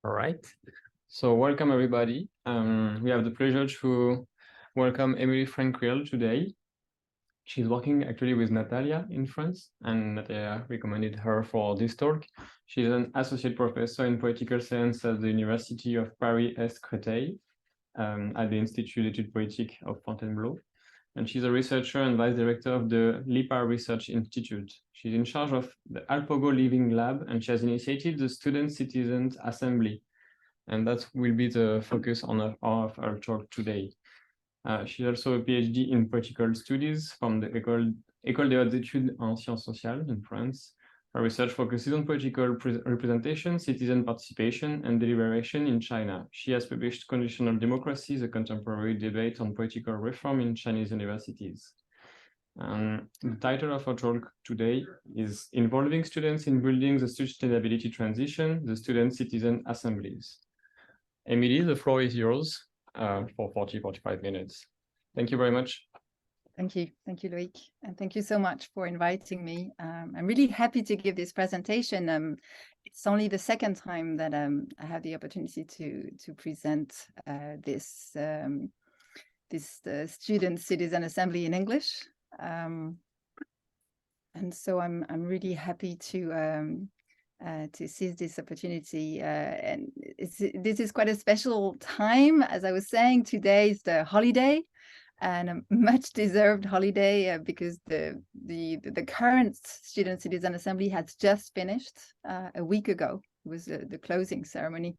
All right. So welcome everybody. We have the pleasure to welcome Emilie Frenkiel today. She's working actually with Natalia in France, and Natalia recommended her for this talk. She's an associate professor in political science at the University of Paris Est Créteil at the Institut d'études politiques of Fontainebleau. And she's a researcher and vice director of the LIPA Research Institute. She's in charge of the Alpogo Living Lab, and she has initiated the Student Citizens Assembly. And that will be the focus of our talk today. She's also a PhD in political studies from the École des hautes études en sciences sociales in France. Her research focuses on political representation, citizen participation, and deliberation in China. She has published Conditional Democracy, the Contemporary Debate on Political Reform in Chinese Universities. The title of our talk today is Involving Students in Building the Sustainability Transition, the Student-Citizen Assemblies. Emilie, the floor is yours for 45 minutes. Thank you very much. Thank you, Loic, and thank you so much for inviting me. I'm really happy to give this presentation. It's only the second time that I have the opportunity to present this Student Citizen Assembly in English, and so I'm really happy to seize this opportunity. And this is quite a special time. As I was saying, today is the holiday, and a much deserved holiday because the current Student Citizen Assembly has just finished a week ago. It was the closing ceremony.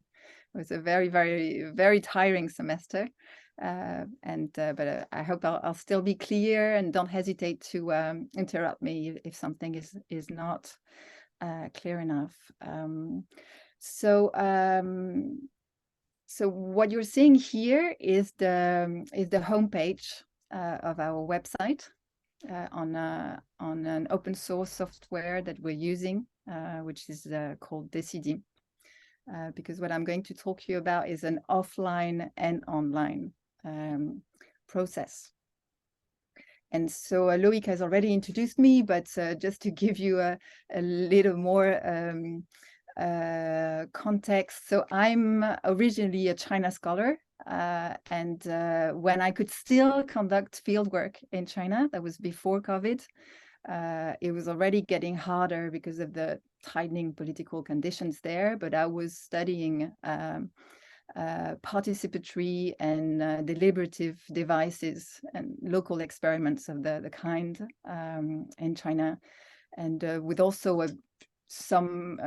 It was a very, very, very tiring semester. But I hope I'll still be clear, and don't hesitate to interrupt me if something is not clear enough. So what you're seeing here is the homepage of our website on an open source software that we're using, which is called Décider. Because what I'm going to talk to you about is an offline and online process. And so Loic has already introduced me, but just to give you a little more context. So I'm originally a China scholar, and when I could still conduct fieldwork in China, that was before COVID, it was already getting harder because of the tightening political conditions there, but I was studying participatory and deliberative devices and local experiments of the kind in China, and with also some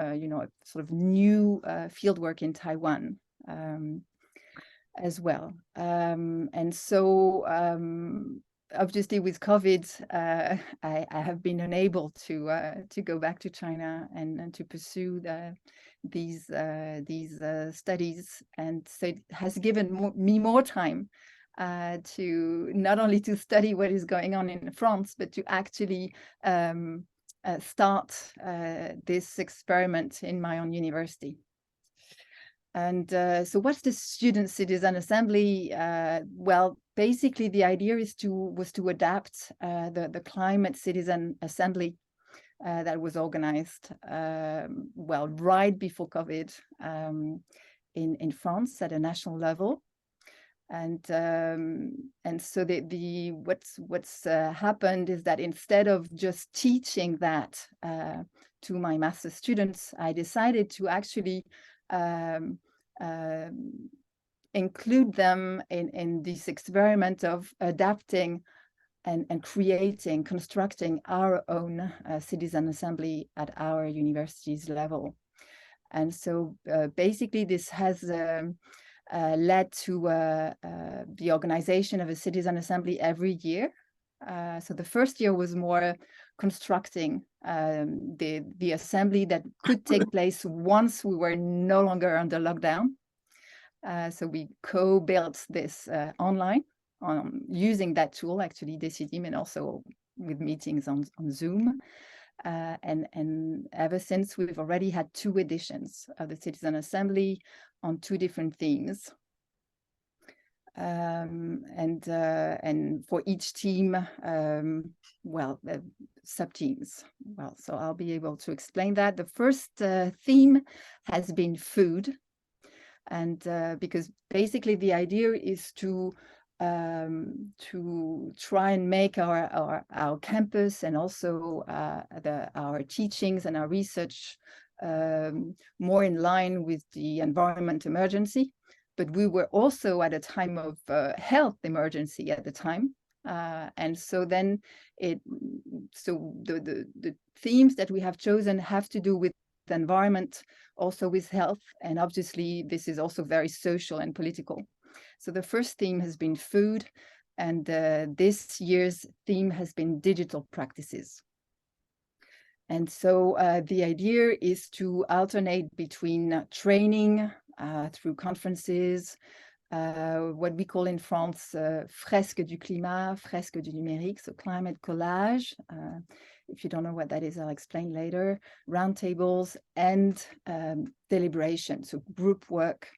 sort of new fieldwork in Taiwan as well. And so obviously with COVID, I have been unable to go back to China and to pursue these studies, and so it has given me more time to not only to study what is going on in France, but to actually start this experiment in my own university. And so what's the Student Citizen Assembly? Well, basically the idea was to adapt the Climate Citizen Assembly that was organized right before COVID in France at a national level. And so what's happened is that instead of just teaching that to my master's students, I decided to actually include them in this experiment of adapting and constructing our own citizen assembly at our university's level. And so basically this has led to the organization of a citizen assembly every year. So the first year was more constructing the assembly that could take place once we were no longer under lockdown. So we co-built this online using that tool, actually, Décider, and also with meetings on Zoom. And ever since, we've already had 2 editions of the Citizen Assembly on 2 different themes. And for each team, sub-teams. So I'll be able to explain that. The first theme has been food. And because basically the idea is to try and make our campus and also our teachings and our research more in line with the environment emergency. But we were also at a time of health emergency at the time. And so then the themes that we have chosen have to do with the environment, also with health. And obviously, this is also very social and political. So the first theme has been food, and this year's theme has been digital practices. And so the idea is to alternate between training through conferences, what we call in France fresque du climat, fresque du numérique, so climate collage. If you don't know what that is, I'll explain later. Roundtables and deliberation, so group work.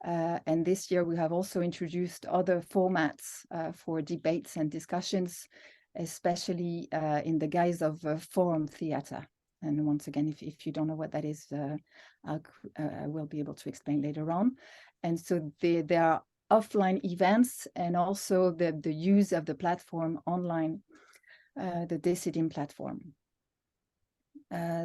And this year we have also introduced other formats for debates and discussions, especially in the guise of forum theater. And once again, if you don't know what that is, I will be able to explain later on. And so there are offline events and also the use of the platform online, the Decidim platform.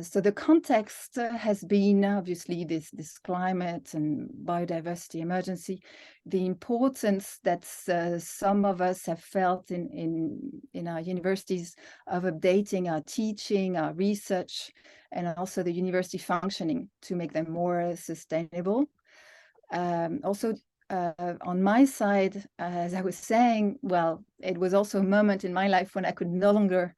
So the context has been obviously this climate and biodiversity emergency, the importance that some of us have felt in our universities of updating our teaching, our research, and also the university functioning to make them more sustainable. Also, on my side, as I was saying, well, it was also a moment in my life when I could no longer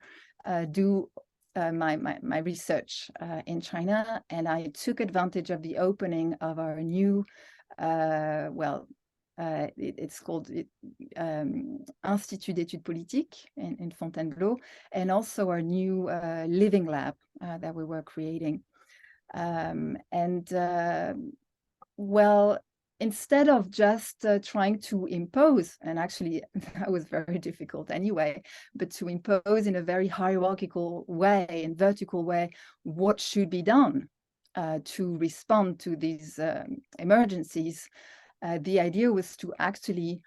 do my research in China, and I took advantage of the opening of our new, it's called Institut d'études politiques in Fontainebleau, and also our new living lab that we were creating. Well, instead of just trying to impose, and actually that was very difficult anyway, but to impose in a very hierarchical way and vertical way what should be done to respond to these emergencies, the idea was to actually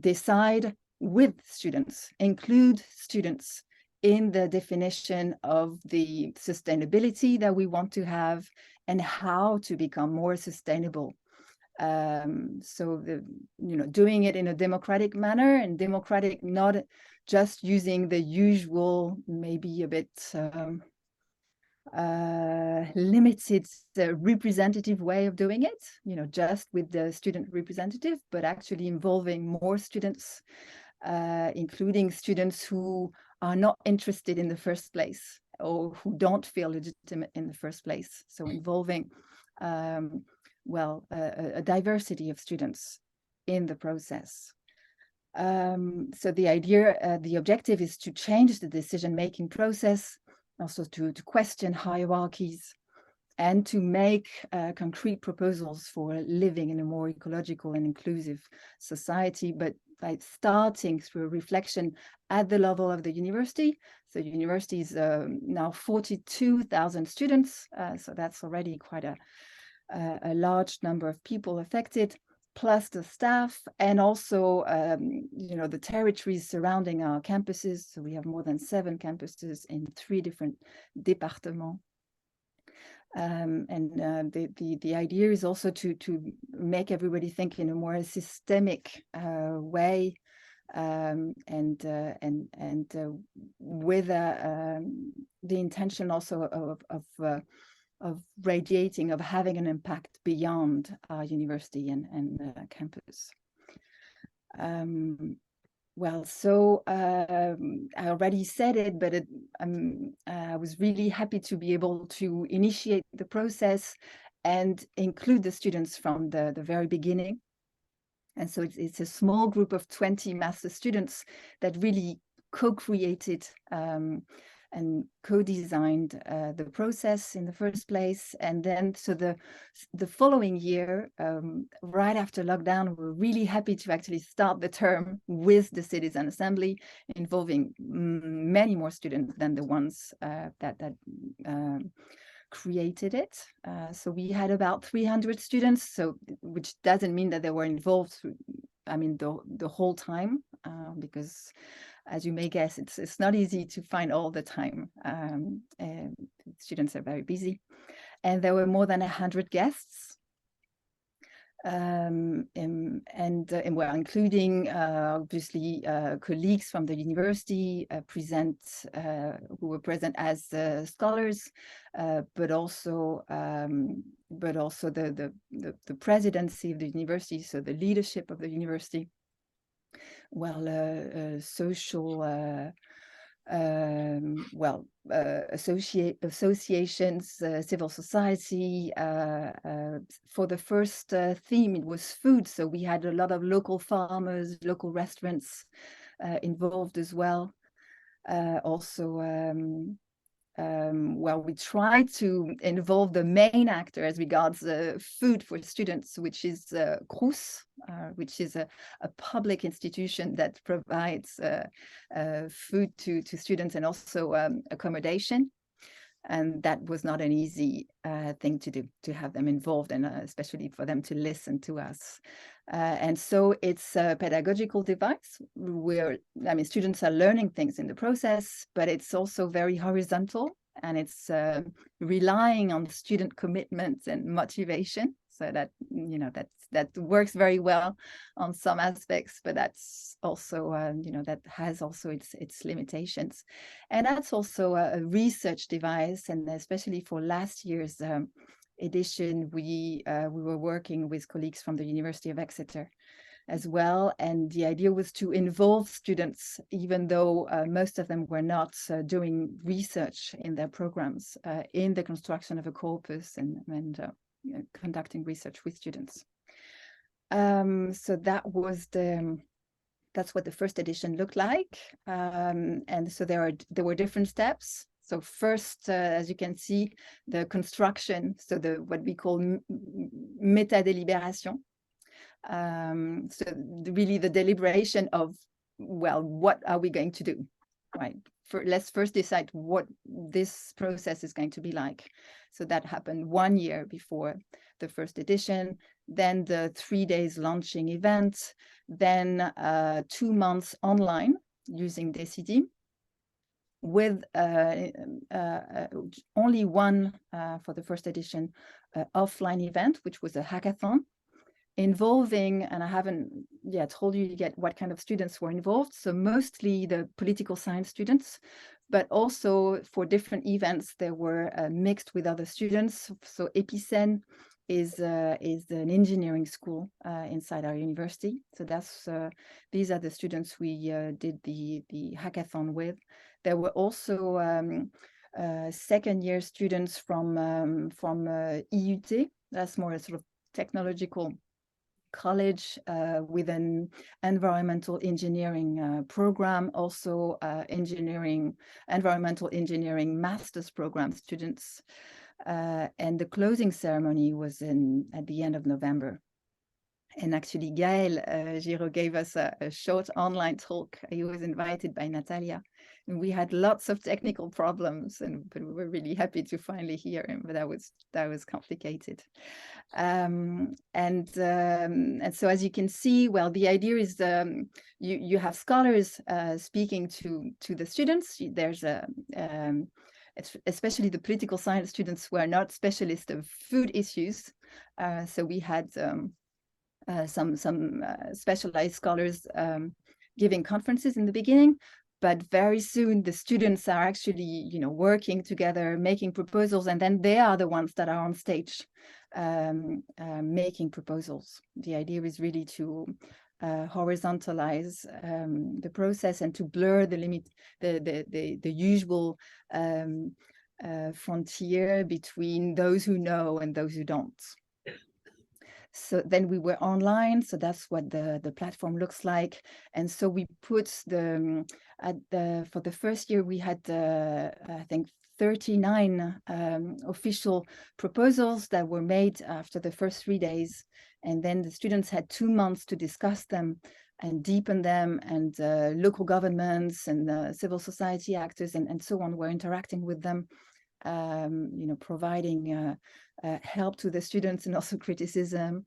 decide with students, include students in the definition of the sustainability that we want to have and how to become more sustainable. So doing it in a democratic manner, and democratic not just using the usual, maybe a bit limited representative way of doing it, just with the student representative, but actually involving more students, including students who are not interested in the first place or who don't feel legitimate in the first place. So involving a diversity of students in the process. So the idea, the objective is to change the decision-making process, also to question hierarchies, and to make concrete proposals for living in a more ecological and inclusive society, but by starting through a reflection at the level of the university. So the university is now 42,000 students, so that's already quite a large number of people affected, plus the staff, and also the territories surrounding our campuses. So we have more than 7 campuses in 3 different départements. The idea is also to make everybody think in a more systemic way, with the intention also of radiating, of having an impact beyond our university and campus. I already said it, but I was really happy to be able to initiate the process and include the students from the very beginning. And so it's a small group of 20 master students that really co-created and co-designed the process in the first place. And then, so the following year, right after lockdown, we're really happy to actually start the term with the Citizen Assembly, involving many more students than the ones that created it. So we had about 300 students, so which doesn't mean that they were involved, I mean, the whole time, because as you may guess, it's not easy to find all the time. Students are very busy. And there were more than 100 guests. And we're including obviously colleagues from the university who were present as scholars, but also the presidency of the university, so the leadership of the university. Well, social associations, civil society. For the first theme, it was food. So we had a lot of local farmers, local restaurants involved as well. Well, we tried to involve the main actor as regards food for students, which is Crous, which is a public institution that provides food to students and also accommodation. And that was not an easy thing to do, to have them involved, and especially for them to listen to us. And so it's a pedagogical device where, I mean, students are learning things in the process, but it's also very horizontal, and it's relying on student commitment and motivation. So that, you know, that works very well on some aspects, but that's also, you know, that has also its limitations. And that's also a research device, and especially for last year's edition, we were working with colleagues from the University of Exeter as well. And the idea was to involve students, even though most of them were not doing research in their programs, in the construction of a corpus and conducting research with students. So that's what the first edition looked like. And so there were different steps. So first, as you can see, the construction, so what we call meta-délibération. So really the deliberation of, well, what are we going to do, right? Let's first decide what this process is going to be like. So that happened 1 year before the first edition, then the 3 days launching event, then 2 months online using DCD, with only one, for the first edition, offline event, which was a hackathon, involving, and I haven't yet told you yet what kind of students were involved, so mostly the political science students, but also for different events, they were mixed with other students. So Epicen is an engineering school inside our university. So that's these are the students we did the hackathon with. There were also second year students from EUT. That's more a sort of technological college with an environmental engineering program, also environmental engineering master's program students. And the closing ceremony was at the end of November. And actually, Gaël Giraud gave us a short online talk. He was invited by Natalia. And we had lots of technical problems, but we were really happy to finally hear him. But that was complicated. And so, as you can see, well, the idea is you have scholars speaking to the students. There's especially the political science students who are not specialists of food issues. So we had some specialized scholars giving conferences in the beginning, but very soon the students are actually, you know, working together, making proposals, and then they are the ones that are on stage making proposals. The idea is really to horizontalize the process and to blur the limit, the usual frontier between those who know and those who don't. So then we were online, so that's what the platform looks like. And so we put for the first year, we had, I think, 39 official proposals that were made after the first 3 days. And then the students had 2 months to discuss them and deepen them, and local governments and civil society actors and so on were interacting with them. providing help to the students and also criticism.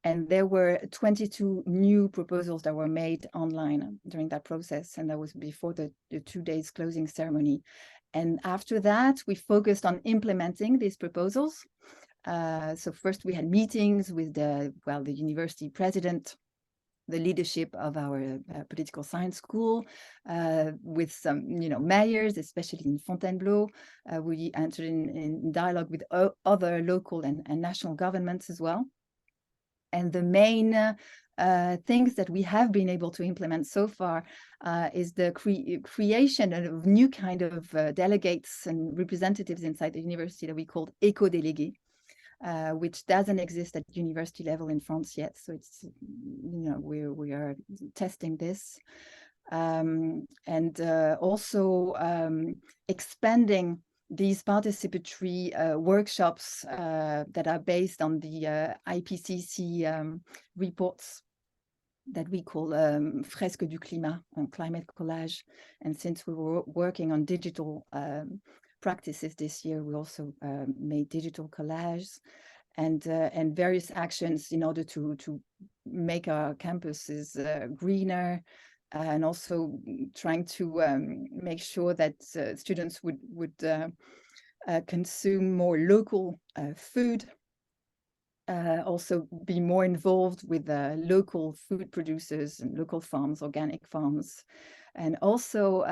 And there were 22 new proposals that were made online during that process. And that was before the 2 days closing ceremony. And after that, we focused on implementing these proposals. So first we had meetings with the university president, the leadership of our political science school, with some, mayors, especially in Fontainebleau. We entered in dialogue with other local and national governments as well. And the main things that we have been able to implement so far is the creation of new kind of delegates and representatives inside the university that we called éco-délégués, which doesn't exist at university level in France yet. So it's, we are testing this. And also expanding these participatory workshops that are based on the IPCC reports that we call Fresque du Climat and Climate Collage. And since we were working on digital practices this year, we also made digital collages and various actions in order to make our campuses greener, and also trying to make sure that students would consume more local food, also be more involved with local food producers and local farms, organic farms. And also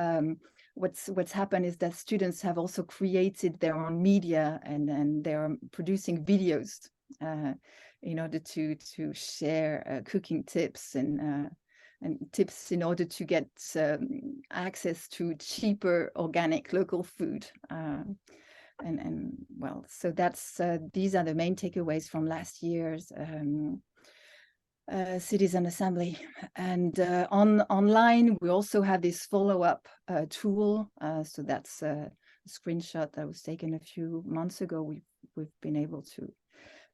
what's happened is that students have also created their own media, and they're producing videos in order to share cooking tips and tips in order to get access to cheaper organic local food. So that's these are the main takeaways from last year's Citizen Assembly. And online, we also have this follow-up tool. So that's a screenshot that was taken a few months ago. We've been able to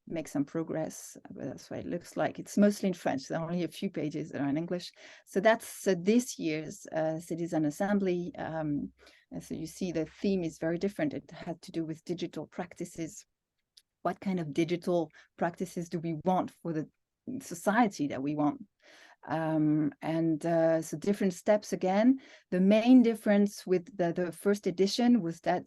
make some progress, but that's what it looks like. It's mostly in French. There are only a few pages that are in English. So that's this year's Citizen Assembly. And so you see the theme is very different. It had to do with digital practices. What kind of digital practices do we want for the society that we want? So different steps again. The main difference with the first edition was that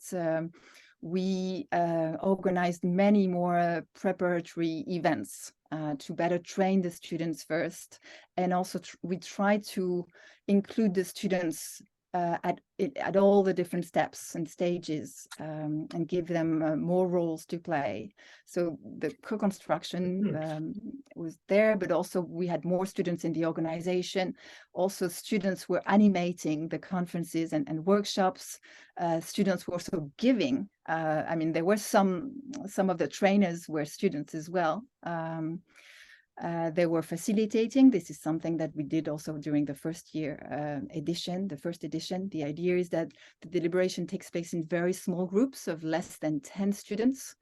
we organized many more preparatory events to better train the students first. And also we tried to include the students at all the different steps and stages, and give them more roles to play. So the co-construction was there, but also we had more students in the organization. Also students were animating the conferences and workshops. Students were also giving. I mean, there were some of the trainers were students as well. They were facilitating. This is something that we did also during the first edition. The idea is that the deliberation takes place in very small groups of less than 10 students.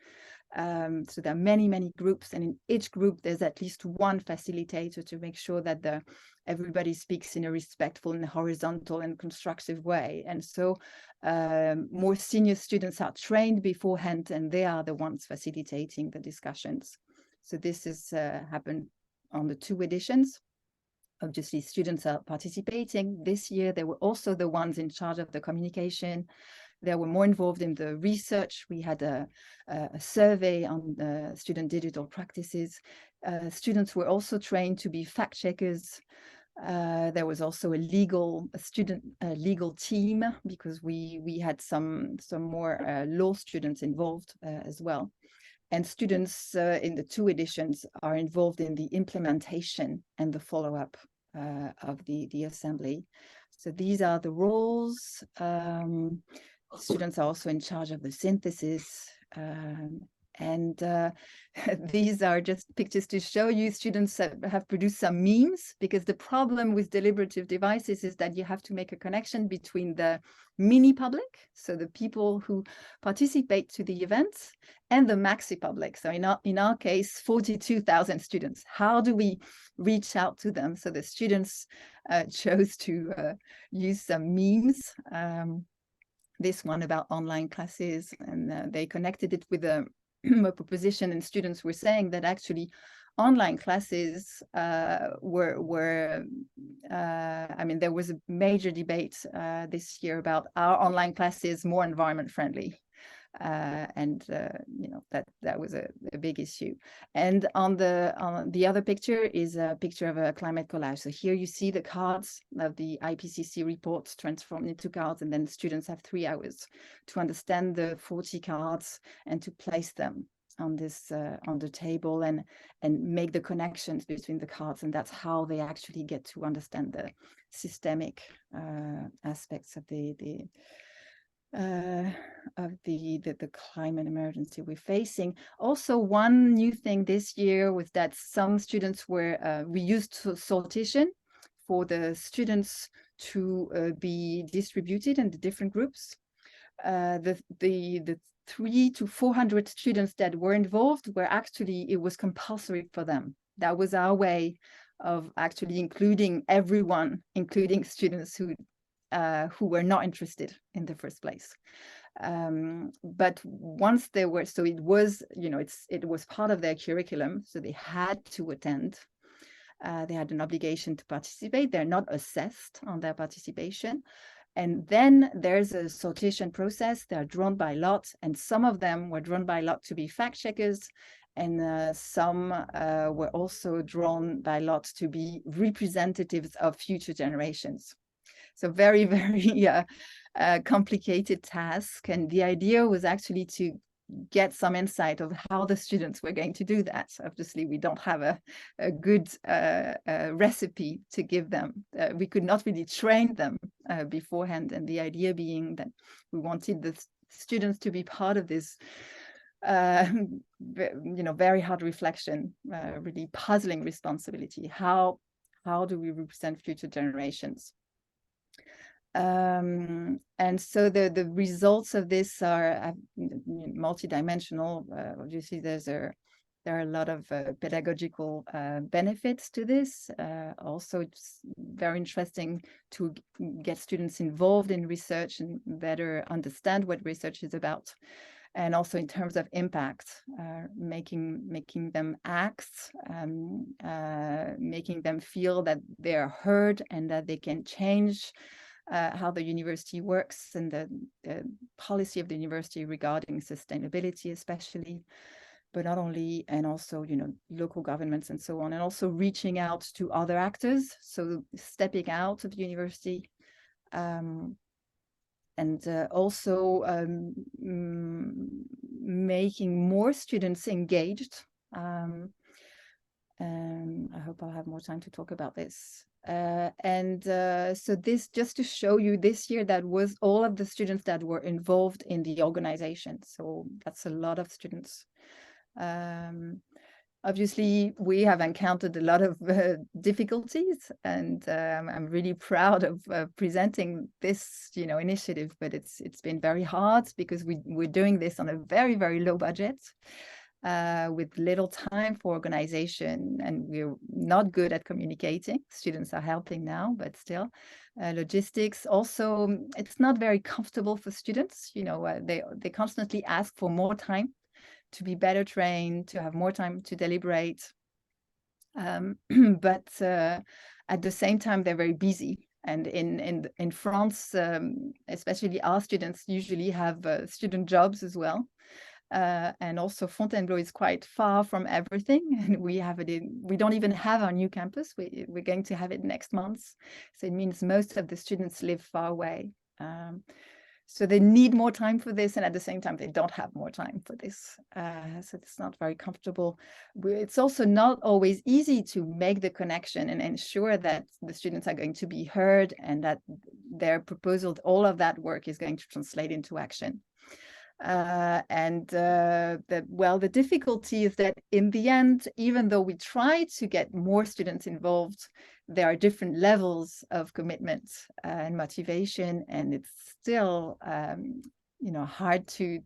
So there are many, many groups, and in each group, there's at least one facilitator to make sure that everybody speaks in a respectful and horizontal and constructive way. And so more senior students are trained beforehand, and they are the ones facilitating the discussions. So this has happened on the 2 editions. Obviously, students are participating. This year, they were also the ones in charge of the communication. They were more involved in the research. We had a survey on student digital practices. Students were also trained to be fact checkers. There was also a legal team, because we had some more law students involved as well. And students in the 2 editions are involved in the implementation and the follow-up of the assembly. So these are the roles. Students are also in charge of the synthesis. And these are just pictures to show you. Students have produced some memes, because the problem with deliberative devices is that you have to make a connection between the mini public, so the people who participate to the events, and the maxi public. So in our case, 42,000 students. How do we reach out to them? So the students chose to use some memes. this one about online classes, and they connected it with a proposition, and students were saying that actually online classes were I mean, there was a major debate this year about, are online classes more environment friendly? And you know, that was a big issue. And on the other picture is a picture of a climate collage. So here you see the cards of the IPCC reports transformed into cards, and then students have 3 hours to understand the 40 cards and to place them on this on the table and make the connections between the cards, and that's how they actually get to understand the systemic aspects of the climate emergency we're facing. Also, one new thing this year was that some students were we used sortation for the students to be distributed in the different groups. The 300 to 400 students that were involved were actually, it was compulsory for them. That was our way of actually including everyone, including students who were not interested in the first place. But once they were, so it was, you know, it was part of their curriculum, so they had to attend. They had an obligation to participate. They're not assessed on their participation. And then there's a sortation process. They're drawn by lot, and some of them were drawn by lot to be fact checkers, and some were also drawn by lot to be representatives of future generations. So very, very complicated task. And the idea was actually to get some insight of how the students were going to do that. Obviously, we don't have a good recipe to give them. We could not really train them beforehand. And the idea being that we wanted the students to be part of this you know, very hard reflection, really puzzling responsibility. How do we represent future generations? And so the results of this are multidimensional. Obviously, there are a lot of pedagogical benefits to this. Also, it's very interesting to get students involved in research and better understand what research is about. And also in terms of impact, making them act, making them feel that they are heard and that they can change how the university works and the policy of the university regarding sustainability, especially, but not only, and also, you know, local governments and so on, and also reaching out to other actors, so stepping out of the university, and also making more students engaged. And I hope I'll have more time to talk about this. So this, just to show you, this year that was all of the students that were involved in the organization. So that's a lot of students. Obviously, we have encountered a lot of difficulties, and I'm really proud of presenting this, you know, initiative. But it's been very hard because we're doing this on a very, very low budget. With little time for organization, and we're not good at communicating. Students are helping now, but still, logistics also, it's not very comfortable for students. You know, they constantly ask for more time to be better trained, to have more time to deliberate. But at the same time, they're very busy. And in France, especially our students usually have student jobs as well. And also Fontainebleau is quite far from everything, and we don't even have our new campus. We're going to have it next month, so it means most of the students live far away, so they need more time for this, and at the same time they don't have more time for this, so it's not very comfortable. It's also not always easy to make the connection and ensure that the students are going to be heard and that their proposal, all of that work is going to translate into action. The difficulty is that in the end, even though we try to get more students involved, there are different levels of commitment and motivation, and it's still, you know, hard to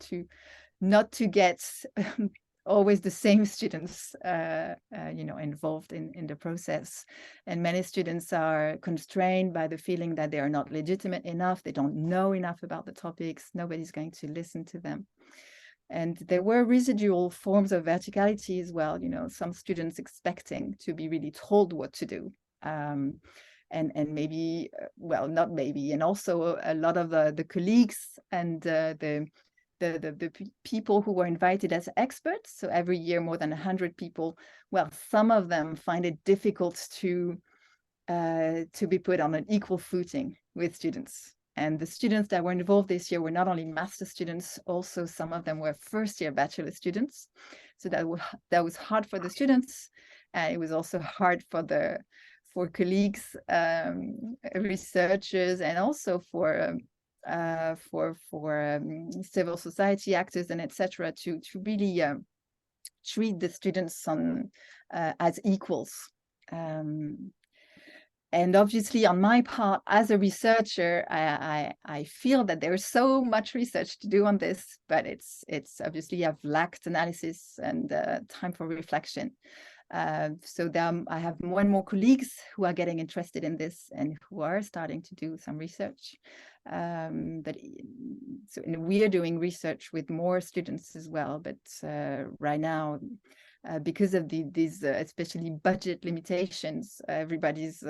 not to get always the same students, involved in the process. And many students are constrained by the feeling that they are not legitimate enough. They don't know enough about the topics. Nobody's going to listen to them. And there were residual forms of verticality as well, some students expecting to be really told what to do. And maybe, well, not maybe, and also a lot of the colleagues and the people who were invited as experts. So every year, more than 100 people. Well, some of them find it difficult to be put on an equal footing with students. And the students that were involved this year were not only master students, also some of them were first-year bachelor students. So that was hard for the students. And it was also hard for colleagues, researchers, and also for civil society actors and etc. to really treat the students as equals. And obviously, on my part, as a researcher, I feel that there is so much research to do on this, but it's obviously I've lacked analysis and time for reflection. So I have more and more colleagues who are getting interested in this and who are starting to do some research. We are doing research with more students as well, but right now, because of these especially budget limitations, everybody's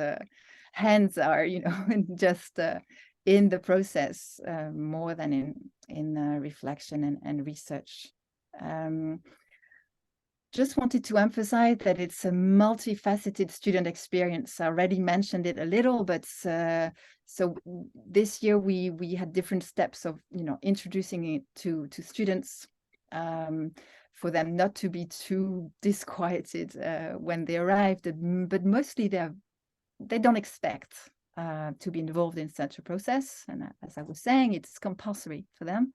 hands are just in the process more than in reflection and research. Just wanted to emphasize that it's a multifaceted student experience. I already mentioned it a little, but so this year we had different steps of introducing it to students, for them not to be too disquieted when they arrived, but mostly they don't expect to be involved in such a process. And as I was saying, it's compulsory for them,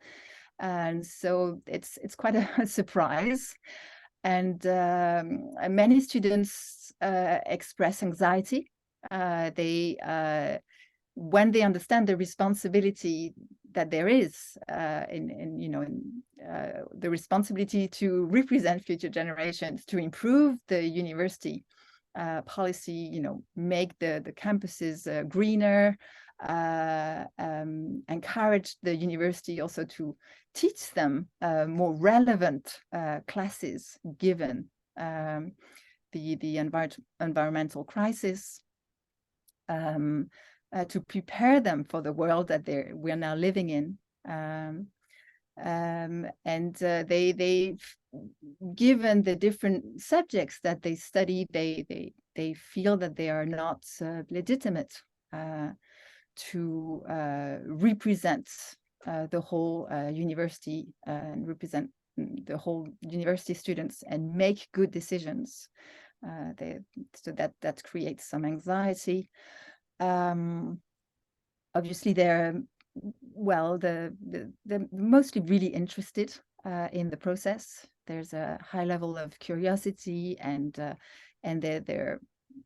and so it's quite a surprise. And many students express anxiety. When they understand the responsibility that there is the responsibility to represent future generations, to improve the university policy, make the campuses greener, encourage the university also to teach them more relevant classes given the environmental crisis, to prepare them for the world that we're now living in. They given the different subjects that they study, they feel that they are not legitimate to represent the whole university and represent the whole university students and make good decisions. So that creates some anxiety. Obviously, they're mostly really interested in the process. There's a high level of curiosity, and they're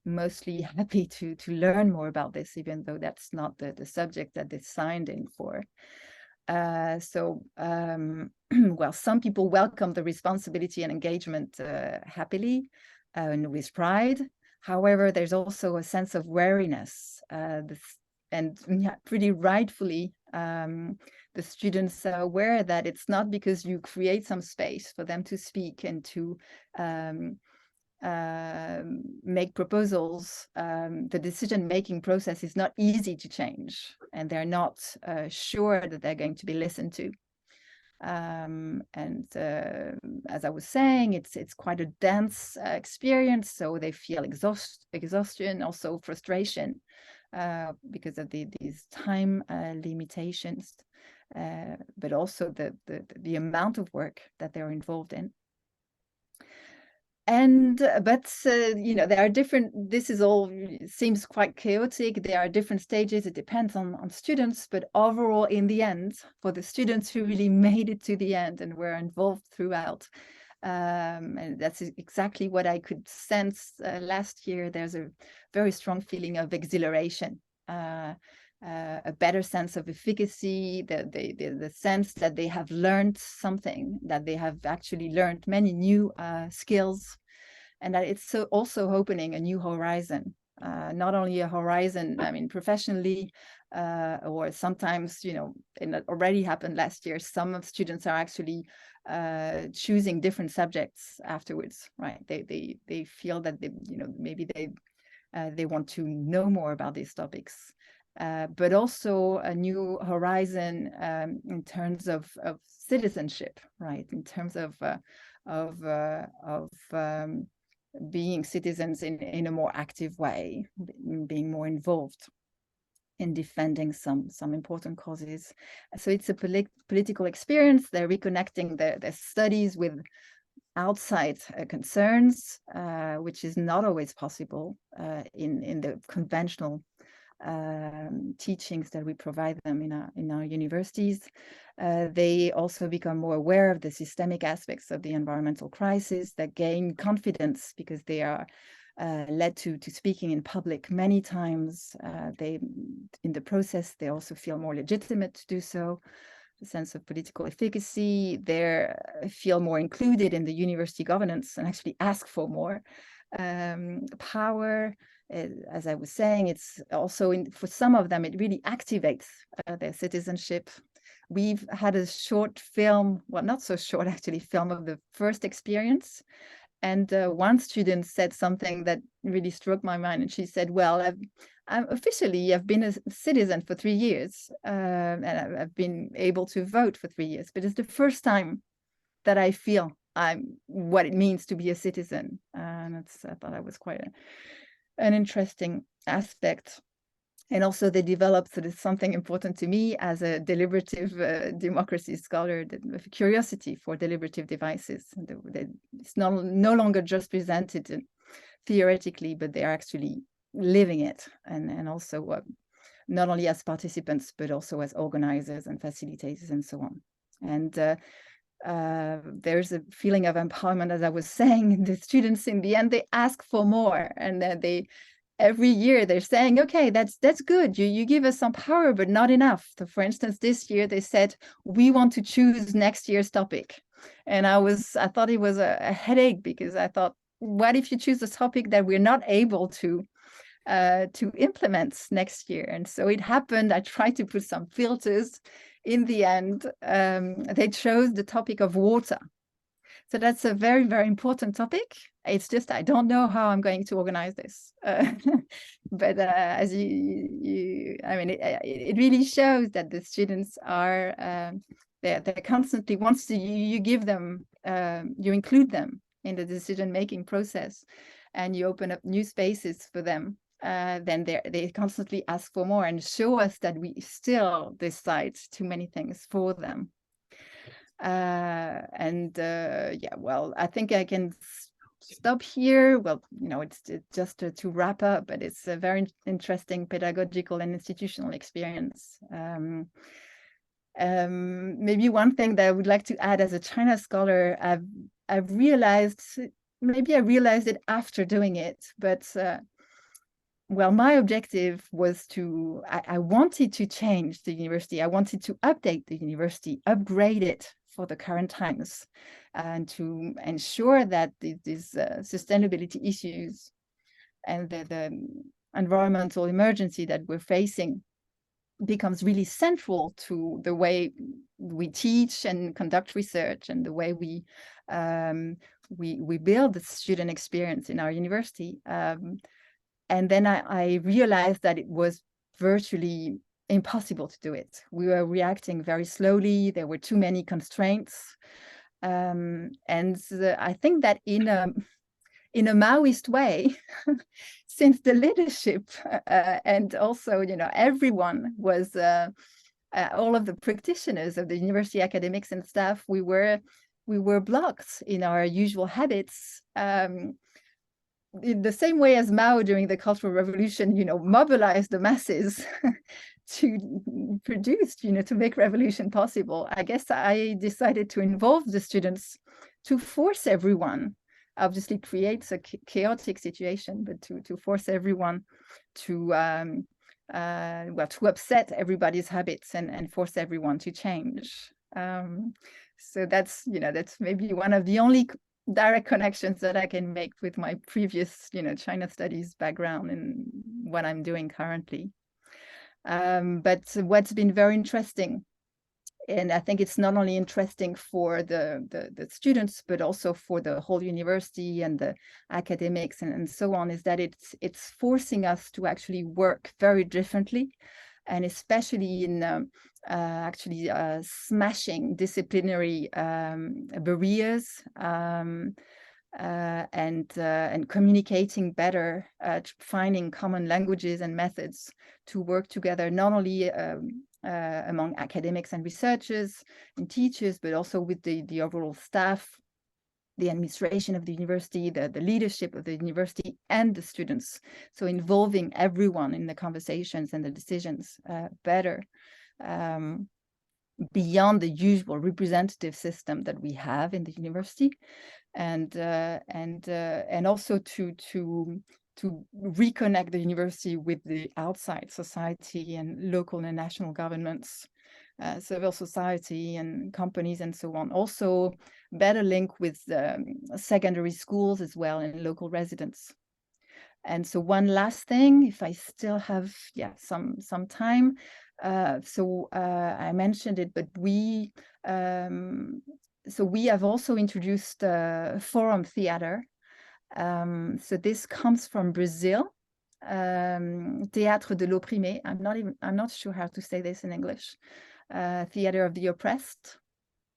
mostly happy to learn more about this, even though that's not the subject that they signed in for. Some people welcome the responsibility and engagement happily and with pride. However, there's also a sense of wariness, pretty rightfully, the students are aware that it's not because you create some space for them to speak and to make proposals, the decision-making process is not easy to change, and they're not sure that they're going to be listened to. As I was saying, it's quite a dense experience, so they feel exhaustion, also frustration, because of these time limitations, but also the amount of work that they're involved in. But there are different, this is all seems quite chaotic. There are different stages. It depends on students, but overall, in the end, for the students who really made it to the end and were involved throughout, and that's exactly what I could sense last year, there's a very strong feeling of exhilaration. a better sense of efficacy, the sense that they have learned something, that they have actually learned many new skills, and that it's also opening a new horizon. Not only a horizon, I mean, professionally, or sometimes, you know, and it already happened last year, some of students are actually choosing different subjects afterwards, right? They feel that they, you know, maybe they want to know more about these topics. But also a new horizon in terms of citizenship, right? In terms of being citizens in a more active way, being more involved in defending some important causes. So it's a political experience. They're reconnecting their studies with outside concerns, which is not always possible in the conventional teachings that we provide them in our universities. They also become more aware of the systemic aspects of the environmental crisis, that gain confidence because they are led to speaking in public many times. In the process, they also feel more legitimate to do so. The sense of political efficacy, they feel more included in the university governance and actually ask for more power. As I was saying, it's also for some of them, it really activates their citizenship. We've had a short film, well, not so short actually, film of the first experience. And one student said something that really struck my mind. And she said, well, I've been a citizen for 3 years, and I've been able to vote for 3 years, but it's the first time that I feel what it means to be a citizen. And I thought that was quite an interesting aspect. And also they developed, so there's something important to me as a deliberative democracy scholar, the curiosity for deliberative devices. It's no longer just presented theoretically, but they're actually living it, and also not only as participants, but also as organizers and facilitators and so on. And there's a feeling of empowerment, as I was saying. The students in the end, they ask for more, and every year they're saying, okay, that's good, you give us some power, but not enough. So for instance, this year they said, we want to choose next year's topic. And I thought it was a headache, because I thought, what if you choose a topic that we're not able to implement next year? And so it happened. I tried to put some filters. In the end, they chose the topic of water. So that's a very, very important topic. It's just, I don't know how I'm going to organize this. But as I mean, it really shows that the students are, they're constantly, once you give them, you include them in the decision-making process, and you open up new spaces for them, then they constantly ask for more and show us that we still decide too many things for them. Yeah, well, I think I can stop here. Well, you know, it's just to wrap up, but it's a very interesting pedagogical and institutional experience. Maybe one thing that I would like to add as a China scholar, I've realized, maybe I realized it after doing it, but well, my objective was I wanted to change the university. I wanted to update the university, upgrade it for the current times, and to ensure that these sustainability issues and the environmental emergency that we're facing becomes really central to the way we teach and conduct research, and the way we build the student experience in our university. And then I realized that it was virtually impossible to do it. We were reacting very slowly. There were too many constraints. And I think that in a Maoist way, since the leadership and also, you know, everyone was, all of the practitioners of the university, academics and staff, we were blocked in our usual habits. In the same way as Mao during the Cultural Revolution, you know, mobilized the masses to produce, you know, to make revolution possible. I guess I decided to involve the students to force everyone, obviously creates a chaotic situation, but to force everyone to well, to upset everybody's habits and force everyone to change. So that's, that's maybe one of the only direct connections that I can make with my previous, China studies background and what I'm doing currently. But what's been very interesting, and I think it's not only interesting for the students, but also for the whole university and the academics and so on, is that it's forcing us to actually work very differently, and especially in smashing disciplinary barriers, and communicating better, finding common languages and methods to work together, not only among academics and researchers and teachers, but also with the overall staff, the administration of the university, the leadership of the university, and the students. So involving everyone in the conversations and the decisions better, beyond the usual representative system that we have in the university, and also to reconnect the university with the outside society and local and national governments, civil society and companies and so on. Also better link with secondary schools as well and local residents. And so one last thing, if I still have some time. I mentioned it, but we have also introduced forum theater. So this comes from Brazil, Théâtre de l'opprimé. I'm not sure how to say this in English. Theater of the oppressed.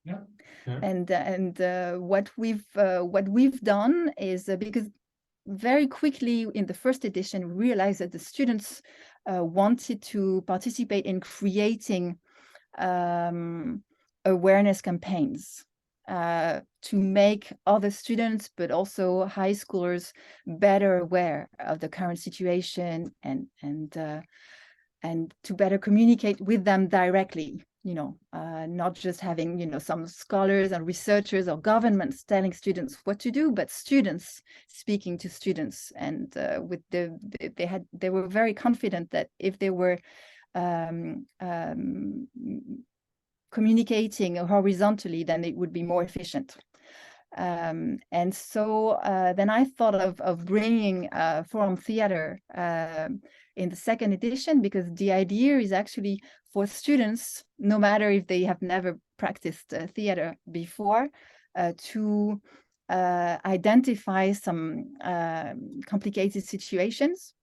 Yeah. Yeah. And what we've done is, because very quickly in the first edition, we realized that the students wanted to participate in creating awareness campaigns to make other students, but also high schoolers, better aware of the current situation and to better communicate with them directly. Not just having, some scholars and researchers or governments telling students what to do, but students speaking to students. And they were very confident that if they were communicating horizontally, then it would be more efficient. And so then I thought of bringing forum theater in the second edition, because the idea is actually for students, no matter if they have never practiced theater before, to identify some complicated situations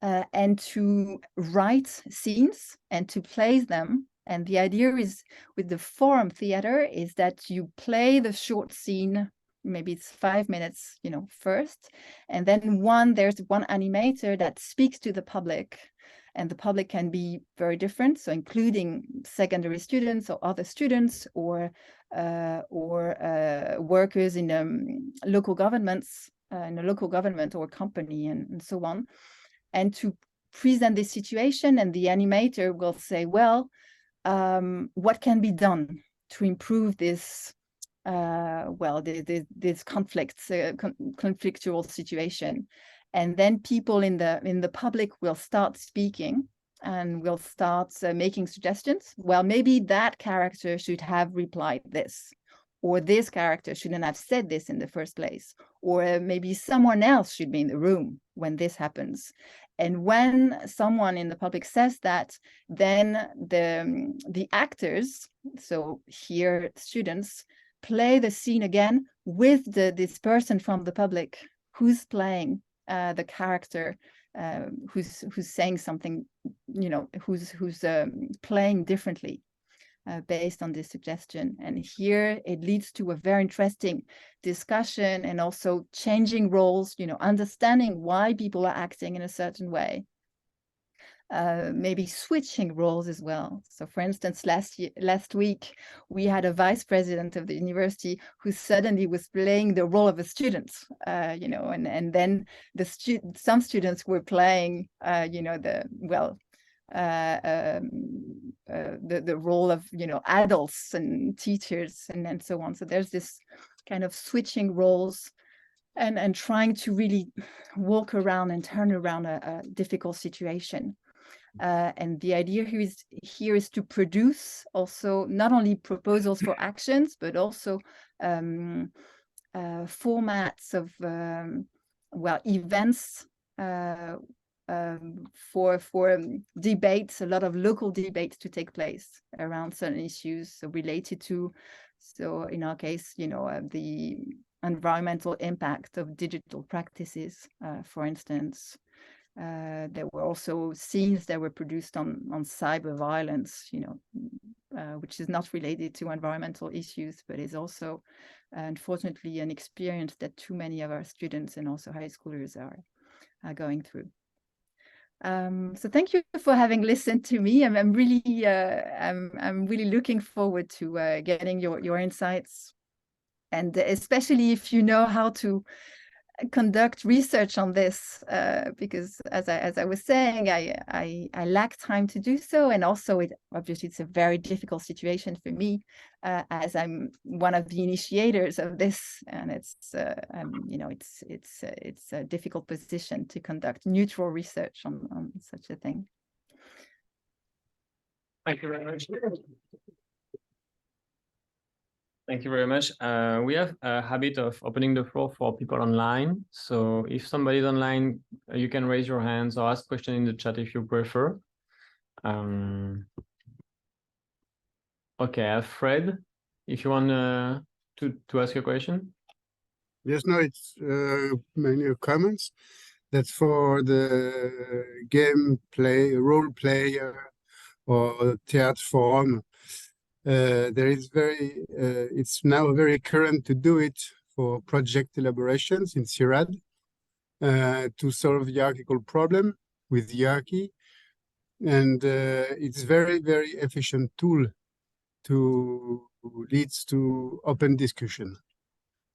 and to write scenes and to place them. And the idea is, with the forum theater, is that you play the short scene, maybe it's 5 minutes, first, and then there's one animator that speaks to the public, and the public can be very different, so including secondary students or other students, or workers in local governments, in a local government or company, and so on, and to present this situation. And the animator will say, well, what can be done to improve this this conflictual situation? And then people in the public will start speaking and will start making suggestions. Well, maybe that character should have replied this, or this character shouldn't have said this in the first place, or maybe someone else should be in the room when this happens. And when someone in the public says that, then the actors, so here students, play the scene again with this person from the public who's playing the character, who's saying something, who's playing differently based on this suggestion. And here it leads to a very interesting discussion, and also changing roles, understanding why people are acting in a certain way. Maybe switching roles as well. So for instance, last week, we had a vice president of the university who suddenly was playing the role of a student, and then some students were playing, the role of, adults and teachers and so on. So there's this kind of switching roles and trying to really walk around and turn around a difficult situation. And the idea here is to produce also not only proposals for actions, but also formats of events for debates, a lot of local debates to take place around certain issues related to, so in our case, the environmental impact of digital practices, for instance. There were also scenes that were produced on cyber violence, which is not related to environmental issues, but is also, unfortunately, an experience that too many of our students and also high schoolers are going through. So thank you for having listened to me. I'm really looking forward to getting your insights, and especially if you know how to conduct research on this, because as I was saying, I lack time to do so, and also obviously it's a very difficult situation for me, as I'm one of the initiators of this, and it's it's a difficult position to conduct neutral research on such a thing. Thank you very much. Thank you very much. We have a habit of opening the floor for people online. So if somebody's online, you can raise your hands or ask questions in the chat if you prefer. Okay, I have Fred, if you want to ask a question. Yes, no, it's many comments. That's for the gameplay, role player, or theatre form. There is it's now very current to do it for project elaborations in CIRAD to solve the hierarchical problem with hierarchy. And it's very, very efficient tool to leads to open discussion.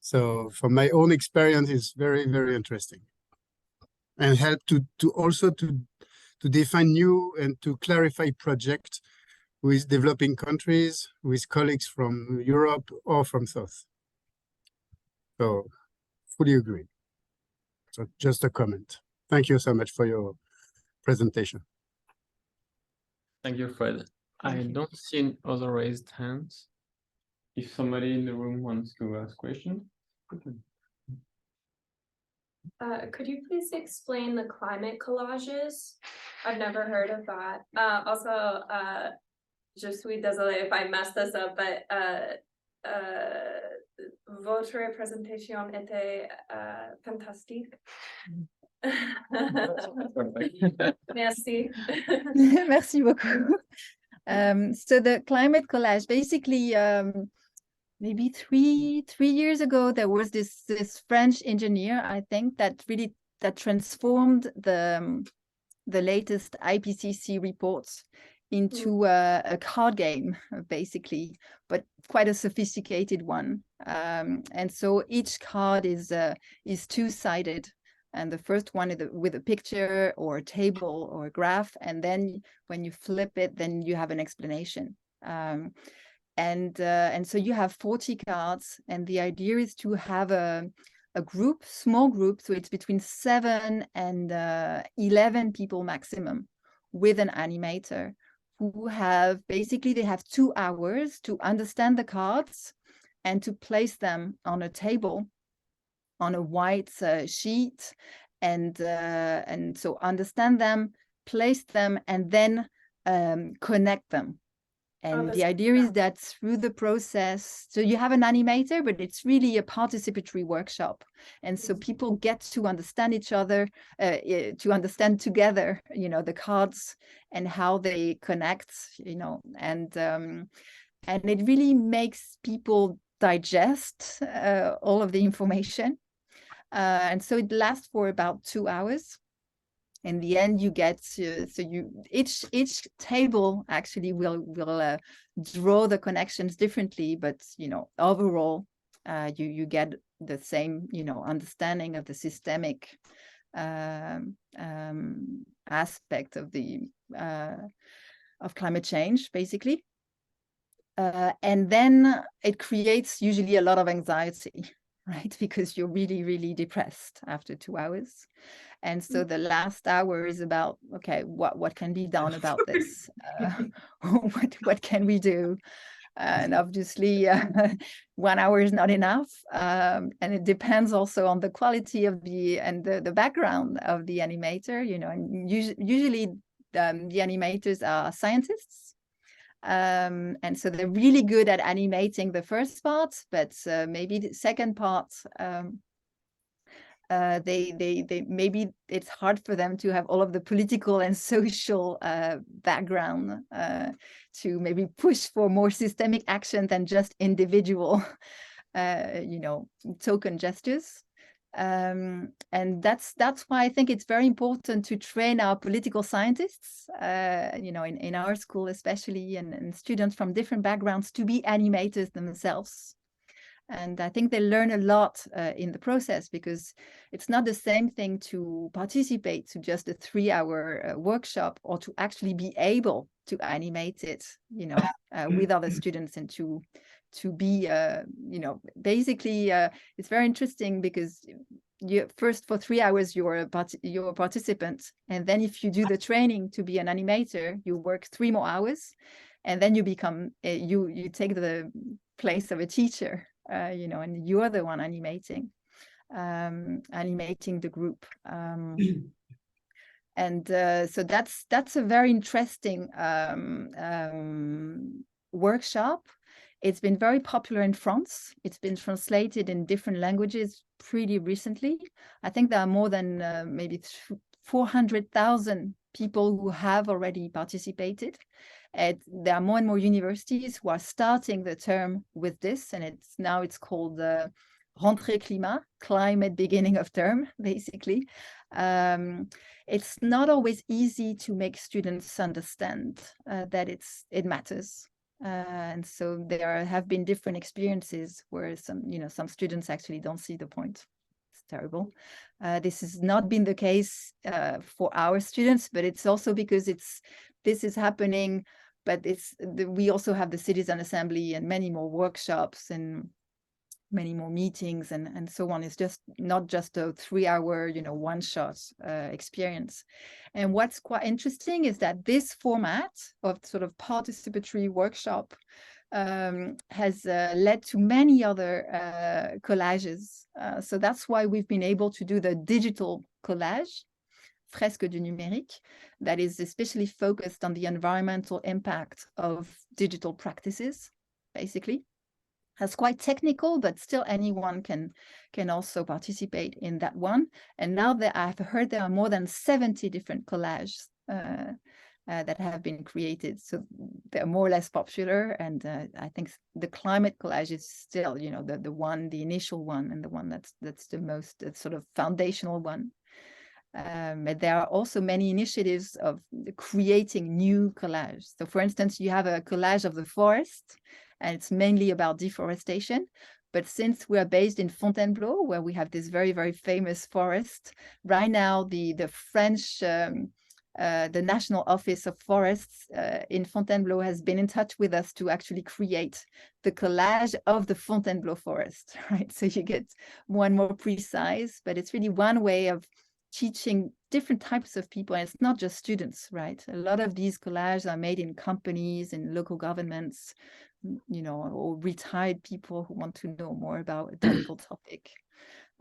So from my own experience, it's very, very interesting. And help to also to define new and to clarify projects with developing countries, with colleagues from Europe or from South. So fully agree. So just a comment. Thank you so much for your presentation. Thank you, Fred. I don't see any other raised hands. If somebody in the room wants to ask questions. Could you please explain the climate collages? I've never heard of that. Also, je suis désolée if I messed this up, but votre présentation était fantastique. Merci. Merci beaucoup. So the climate collage, basically, maybe three years ago, there was this French engineer, I think, that transformed the latest IPCC reports into a card game, basically, but quite a sophisticated one. And so each card is two-sided. And the first one is with a picture or a table or a graph. And then when you flip it, then you have an explanation. And so you have 40 cards. And the idea is to have a group, small group. So it's between 7 and 11 people maximum, with an animator who they have 2 hours to understand the cards and to place them on a table, on a white sheet, and so understand them, place them, and then connect them. And the idea is that through the process, so you have an animator, but it's really a participatory workshop. And so people get to understand each other, to understand together, the cards and how they connect, and it really makes people digest all of the information. And so it lasts for about 2 hours. In the end, you get each table actually will draw the connections differently, but overall you get the same understanding of the systemic aspect of the of climate change, basically. And then it creates usually a lot of anxiety, right? Because you're really, really depressed after 2 hours. And so the last hour is about, okay, what can be done about this? What can we do? And obviously, 1 hour is not enough. And it depends also on the quality of the background of the animator, you know, and usually the animators are scientists. And so they're really good at animating the first part, but maybe the second part, they maybe it's hard for them to have all of the political and social background to maybe push for more systemic action than just individual, you know, token gestures. And that's why I think it's very important to train our political scientists, you know, in our school especially, and students from different backgrounds to be animators themselves. And I think they learn a lot in the process, because it's not the same thing to participate to just a 3-hour workshop, or to actually be able to animate it, you know, with other students, and to be, you know, basically it's very interesting, because you first for 3 hours you're a participant, and then if you do the training to be an animator, you work 3 more hours, and then you become you take the place of a teacher. You know, and you're the one animating the group. And so that's a very interesting workshop. It's been very popular in France. It's been translated in different languages pretty recently. I think there are more than maybe 400,000 people who have already participated. There are more and more universities who are starting the term with this, and it's called Rentrée Climat, climate beginning of term, basically. It's not always easy to make students understand that it matters. And so there have been different experiences where some students actually don't see the point. It's terrible. This has not been the case for our students, but it's also because this is happening. But we also have the Citizen Assembly and many more workshops and many more meetings and so on. It's just not just a 3-hour, you know, one-shot experience. And what's quite interesting is that this format of sort of participatory workshop has led to many other collages. So that's why we've been able to do the digital collage, Fresque du numérique, that is especially focused on the environmental impact of digital practices, basically. That's quite technical, but still anyone can also participate in that one. And now that I've heard there are more than 70 different collages that have been created. So they're more or less popular. And I think the climate collage is still, you know, the initial one, and the one that's the most sort of foundational one. But there are also many initiatives of creating new collages. So for instance, you have a collage of the forest, and it's mainly about deforestation. But since we are based in Fontainebleau, where we have this very, very famous forest, right now the French, the National Office of Forests in Fontainebleau has been in touch with us to actually create the collage of the Fontainebleau forest, right? So you get more and more precise, but it's really one way of teaching different types of people, and it's not just students, right? A lot of these collages are made in companies and local governments, you know, or retired people who want to know more about a technical topic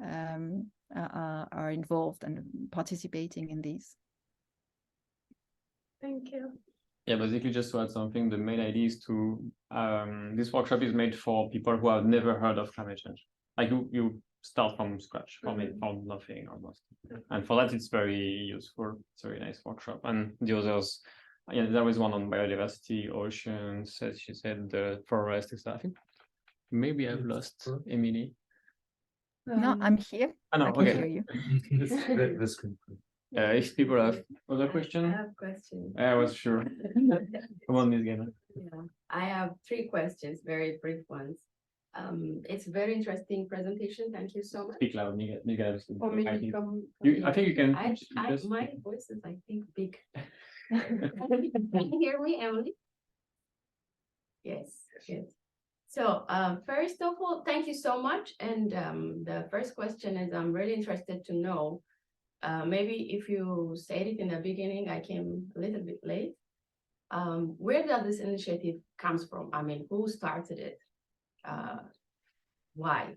are involved and participating in these. Thank you. Yeah, basically, just to add something, the main idea is to this workshop is made for people who have never heard of climate change. Like you start from scratch, from nothing almost. And for that, it's very useful. It's a very nice workshop. And the others, yeah, there was one on biodiversity, oceans, as she said, the forest, etc. I think maybe I've lost Emilie. No, I'm here. I know, I can okay. hear you. That's good. If people have other questions, I have questions. I was sure. Come on, Ms. Gaynor. Yeah, I have 3 questions, very brief ones. It's a very interesting presentation. Thank you so much. Speak loud, Miguel. Or maybe come I think you can. my voice is, I think, big. Can you hear me, Emily? Yes, good. So first of all, thank you so much. And the first question is, I'm really interested to know, maybe if you said it in the beginning, I came a little bit late. Where does this initiative comes from? I mean, who started it? Why?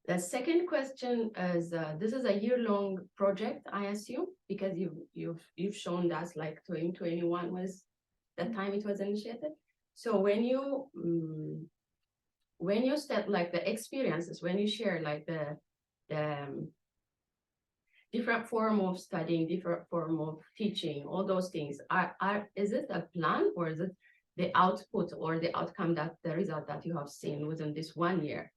The second question is, this is a year-long project, I assume, because you've shown us like 2021 was the time it was initiated. So when you start like the experiences, when you share like the different form of studying, different form of teaching, all those things, is it a plan, or is it the output or the outcome, that the result that you have seen within this 1 year?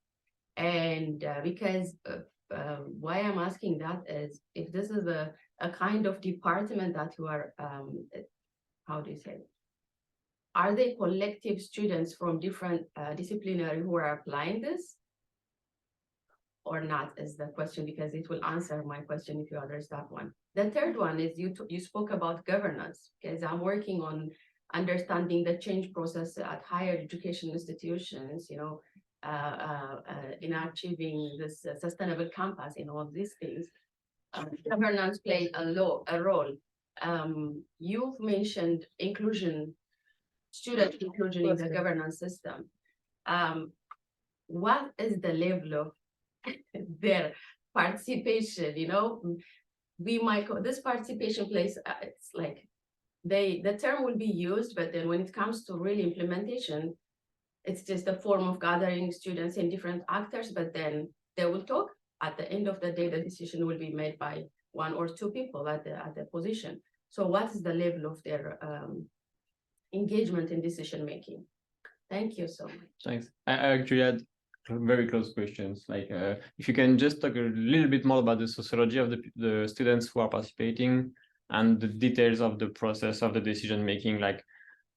And because why I'm asking that is, if this is a kind of department that you are, how do you say, are they collective students from different disciplinary who are applying this or not, is the question, because it will answer my question if you address that one. The third one is, you spoke about governance, because I'm working on understanding the change process at higher education institutions, in achieving this sustainable campus and all these things. Governance plays a role. You've mentioned inclusion, student inclusion in the governance system. What is the level of their participation? We might call this participation place, it's like the term will be used, but then when it comes to real implementation, it's just a form of gathering students and different actors, but then they will talk. At the end of the day, the decision will be made by 1 or 2 people at the position. So what is the level of their engagement in decision making? Thank you so much. Thanks. I actually had very close questions. Like, if you can just talk a little bit more about the sociology of the students who are participating and the details of the process of the decision making, like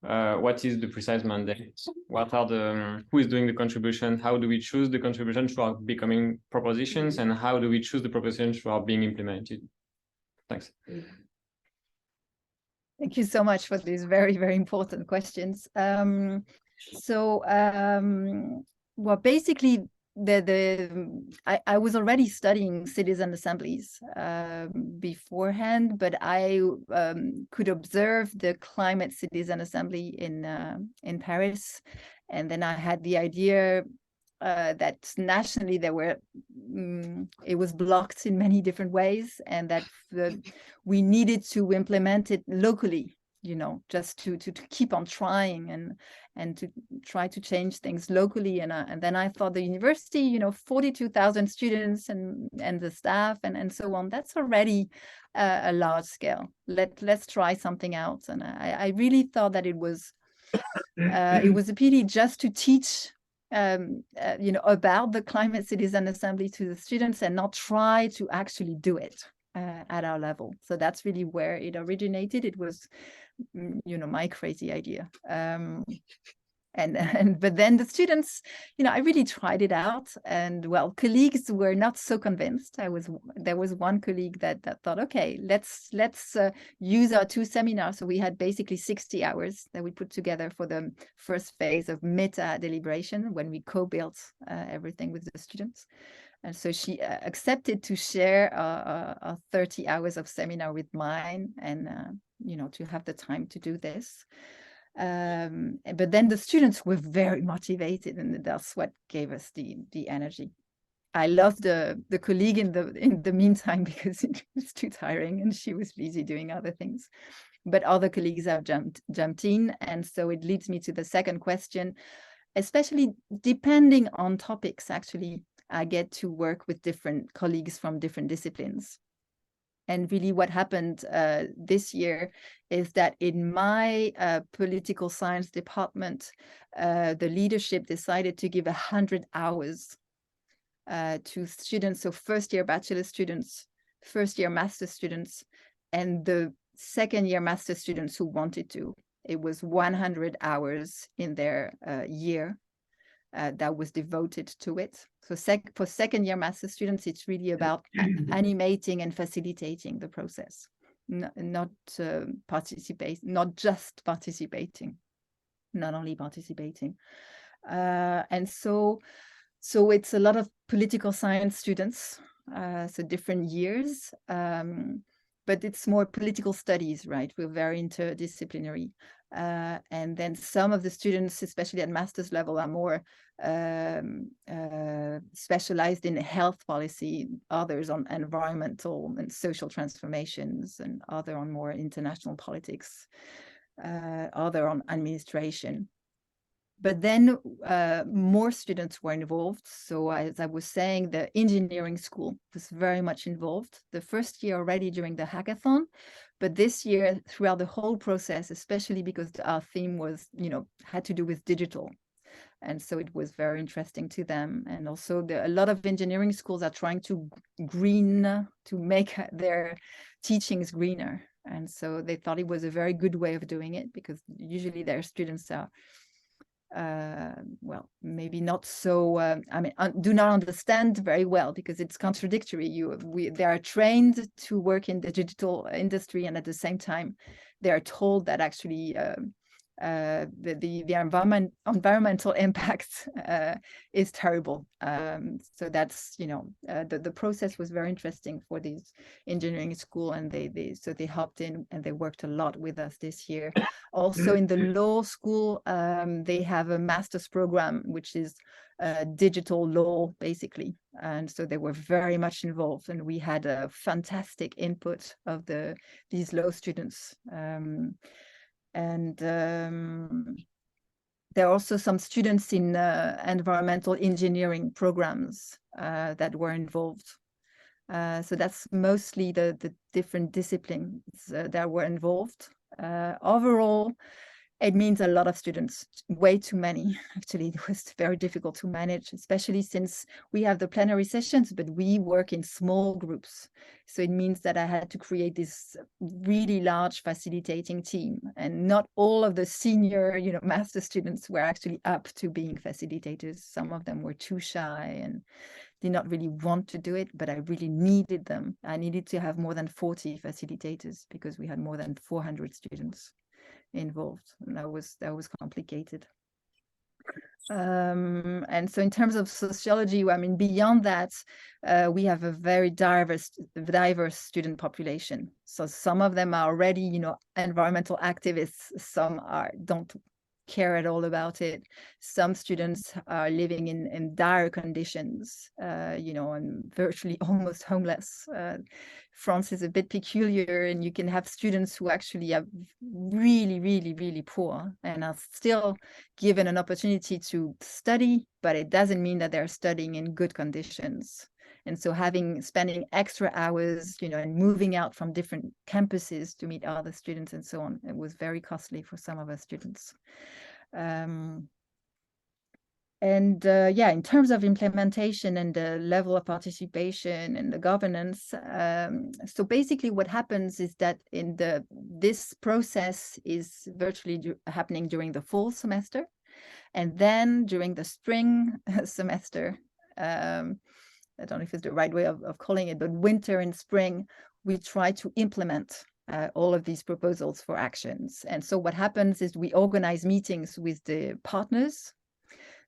what is the precise mandate? What are who is doing the contribution? How do we choose the contributions who are becoming propositions, and how do we choose the propositions who are being implemented? Thanks. Thank you so much for these very, very important questions. Well, basically, I was already studying citizen assemblies beforehand, but I could observe the climate citizen assembly in Paris, and then I had the idea that nationally it was blocked in many different ways, and that we needed to implement it locally, just to keep on trying and to try to change things locally. And then I thought, the university, 42,000 students and the staff and so on, that's already a large scale. Let's try something else. And I really thought that it was a pity just to teach about the climate citizen assembly to the students and not try to actually do it at our level. So that's really where it originated. It was my crazy idea. But then the students, I really tried it out, and well, colleagues were not so convinced. There was one colleague that thought, okay, let's use our 2 seminars. So we had basically 60 hours that we put together for the first phase of meta deliberation, when we co-built everything with the students. And so she accepted to share 30 hours of seminar with mine, and to have the time to do this. But then the students were very motivated, and that's what gave us the energy. I lost the colleague in the meantime, because it was too tiring and she was busy doing other things. But other colleagues have jumped in, and so it leads me to the second question. Especially depending on topics, actually, I get to work with different colleagues from different disciplines. And really what happened this year is that in my political science department, the leadership decided to give 100 hours to students, so first-year bachelor students, first-year master students, and the second-year master students who wanted to. It was 100 hours in their year that was devoted to it. So for second-year master students, it's really about animating and facilitating the process, not just participating, not only participating. And so it's a lot of political science students, so different years, but it's more political studies, right? We're very interdisciplinary. And then some of the students, especially at master's level, are more specialized in health policy, others on environmental and social transformations, and other on more international politics, other on administration. But then more students were involved. So as I was saying, the engineering school was very much involved. The first year already during the hackathon, but this year throughout the whole process, especially because our theme was, had to do with digital. And so it was very interesting to them. And also a lot of engineering schools are trying to make their teachings greener. And so they thought it was a very good way of doing it, because usually their students are well, maybe not so, do not understand very well, because it's contradictory. They are trained to work in the digital industry, and at the same time, they are told that actually the environmental impact is terrible. So that's, the process was very interesting for this engineering school, and they hopped in and they worked a lot with us this year. Also in the law school, they have a master's program, which is digital law, basically. And so they were very much involved, and we had a fantastic input of these law students. And there are also some students in environmental engineering programs that were involved. So that's mostly the different disciplines that were involved. Overall, it means a lot of students, way too many. Actually, it was very difficult to manage, especially since we have the plenary sessions, but we work in small groups. So it means that I had to create this really large facilitating team, and not all of the senior, master students were actually up to being facilitators. Some of them were too shy and did not really want to do it, but I really needed them. I needed to have more than 40 facilitators because we had more than 400 students involved, and that was complicated. And so in terms of sociology, beyond that, we have a very diverse student population. So some of them are already, environmental activists. Some don't care at all about it. Some students are living in dire conditions, and virtually almost homeless. France is a bit peculiar, and you can have students who actually are really, really, really poor and are still given an opportunity to study, but it doesn't mean that they're studying in good conditions. And so spending extra hours, and moving out from different campuses to meet other students and so on, it was very costly for some of our students. In terms of implementation and the level of participation and the governance, so basically what happens is that this process is virtually happening during the fall semester, and then during the spring semester, I don't know if it's the right way of calling it, but winter and spring, we try to implement all of these proposals for actions. And so what happens is we organize meetings with the partners.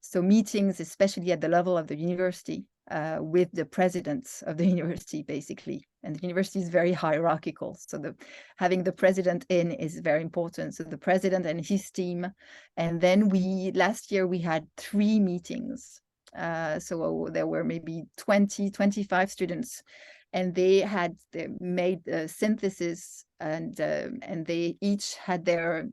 So meetings, especially at the level of the university, with the presidents of the university, basically. And the university is very hierarchical. So having the president in is very important. So the president and his team. And then last year we had 3 meetings. So there were maybe 20, 25 students, and they made a synthesis, and they each had their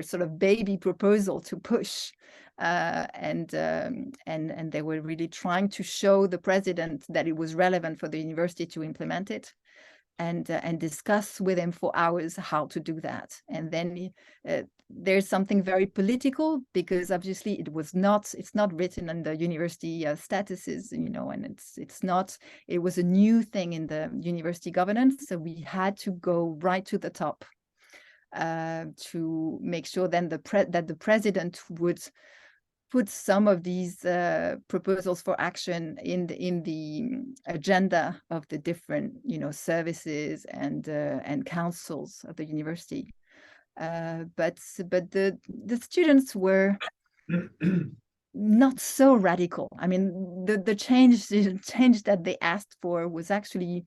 sort of baby proposal to push. And they were really trying to show the president that it was relevant for the university to implement it, and discuss with him for hours how to do that. And then there's something very political, because obviously it's not written in the university statuses, and it was a new thing in the university governance. So we had to go right to the top to make sure then that the president would put some of these proposals for action in the agenda of the different services and councils of the university. But the students were not so radical. I mean, the change that they asked for was actually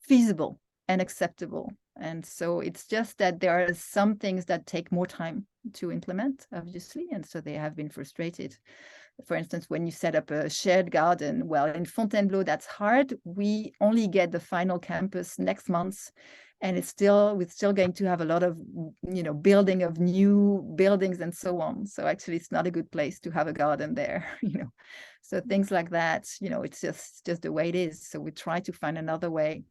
feasible and acceptable. And so it's just that there are some things that take more time to implement, obviously, and so they have been frustrated. For instance, when you set up a shared garden, well, in Fontainebleau, that's hard. We only get the final campus next month, and we're still going to have a lot of, building of new buildings and so on. So actually, it's not a good place to have a garden there, So things like that, it's just the way it is. So we try to find another way.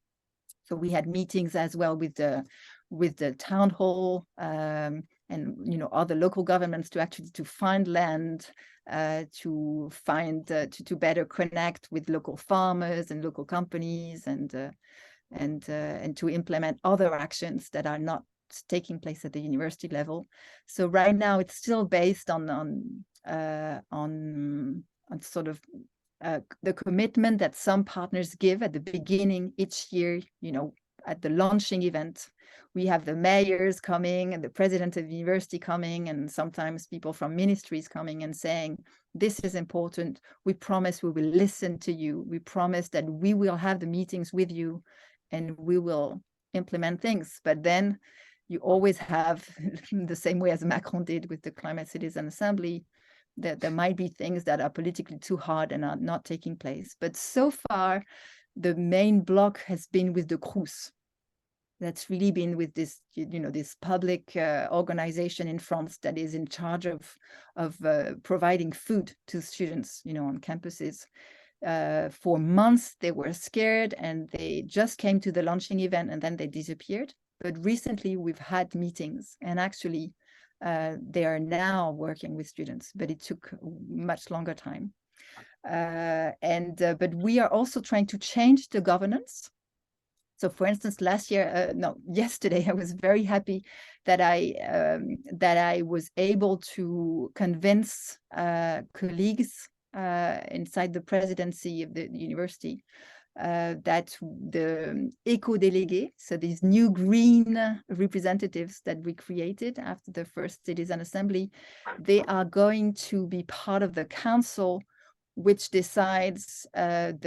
So we had meetings as well with the town hall and other local governments to find land, to better connect with local farmers and local companies, and to implement other actions that are not taking place at the university level. So right now it's still based on sort of the commitment that some partners give at the beginning each year, at the launching event. We have the mayors coming and the president of the university coming, and sometimes people from ministries coming and saying, this is important. We promise we will listen to you. We promise that we will have the meetings with you and we will implement things. But then you always have, the same way as Macron did with the Climate Citizen Assembly, that there might be things that are politically too hard and are not taking place. But so far, the main block has been with the Crous. That's really been with this, this public organization in France that is in charge of providing food to students, on campuses. For months, they were scared and they just came to the launching event and then they disappeared. But recently, we've had meetings, and actually, they are now working with students, but it took much longer time. But we are also trying to change the governance. So, for instance, yesterday, I was very happy that I was able to convince colleagues inside the presidency of the university that the eco-délégués, so these new green representatives that we created after the first citizen assembly, they are going to be part of the council, which decides to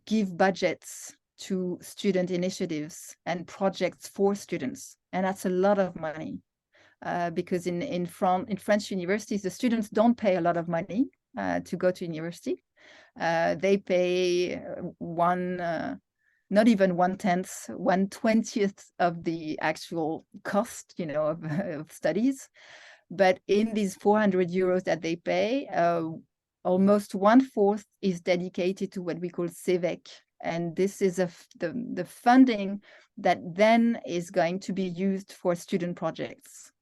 give budgets to student initiatives and projects for students. And that's a lot of money because in French universities, the students don't pay a lot of money to go to university. They pay not even 1/10, 1/20th of the actual cost, of studies. But in these 400 euros that they pay, almost 1/4 is dedicated to what we call CEVEC. And this is the funding that then is going to be used for student projects.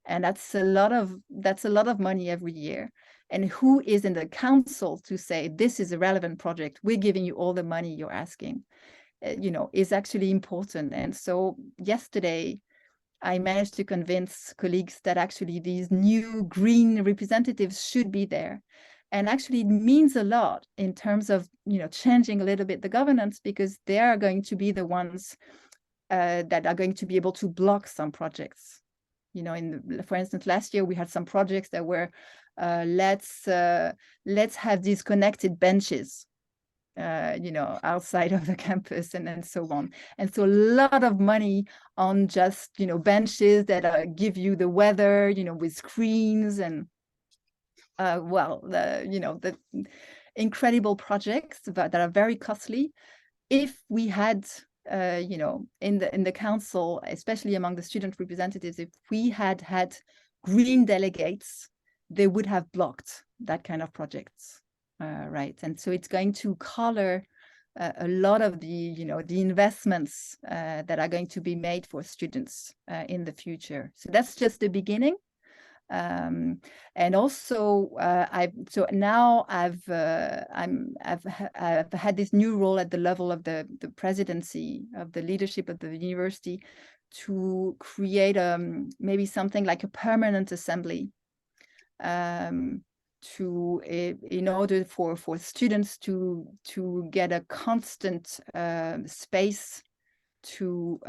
And that's a lot of money every year. And who is in the council to say, this is a relevant project, we're giving you all the money you're asking, is actually important. And so yesterday, I managed to convince colleagues that actually these new green representatives should be there. And actually it means a lot in terms of, changing a little bit the governance, because they are going to be the ones that are going to be able to block some projects. For instance, last year we had some projects that were, let's have these connected benches, outside of the campus and so on. And so a lot of money on just, benches that give you the weather, with screens and, the incredible projects that are very costly. If we had, in the council, especially among the student representatives, if we had green delegates, they would have blocked that kind of projects. Right, and so it's going to color a lot of the, the investments that are going to be made for students in the future. So that's just the beginning. And also, I've had this new role at the level of the presidency of the leadership of the university to create maybe something like a permanent assembly. In order for students to get a constant space to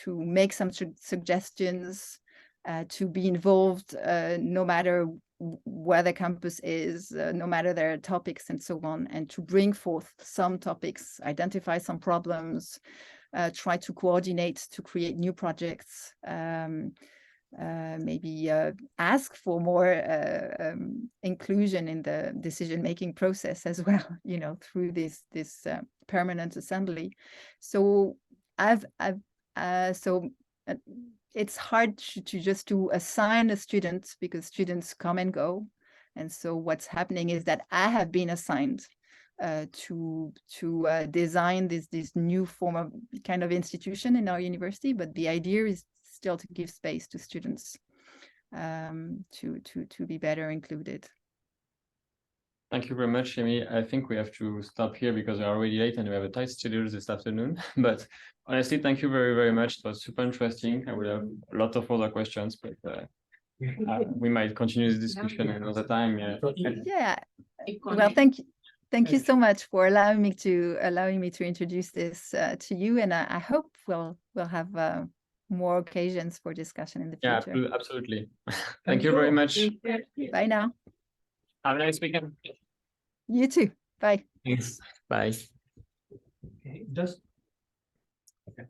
make some suggestions to be involved no matter where the campus is, no matter their topics and so on, and to bring forth some topics, identify some problems, try to coordinate to create new projects, maybe ask for more inclusion in the decision-making process as well, you know, through this permanent assembly. So it's hard to just to assign a student, because students come and go. And so what's happening is that I have been assigned to design this new form of kind of institution in our university, but the idea is still to give space to students to be better included. Thank you very much, Amy. I think we have to stop here because we're already late and we have a tight schedule this afternoon. But honestly, thank you very, very much. It was super interesting. I will have a lot of other questions, but we might continue this discussion another time. Yeah. Well, thank you so much for allowing me to introduce this to you, and I hope we'll have more occasions for discussion in the future. Yeah, absolutely. Thank you very much. Bye now. Have a nice weekend. You too. Bye. Thanks. Bye. Okay, just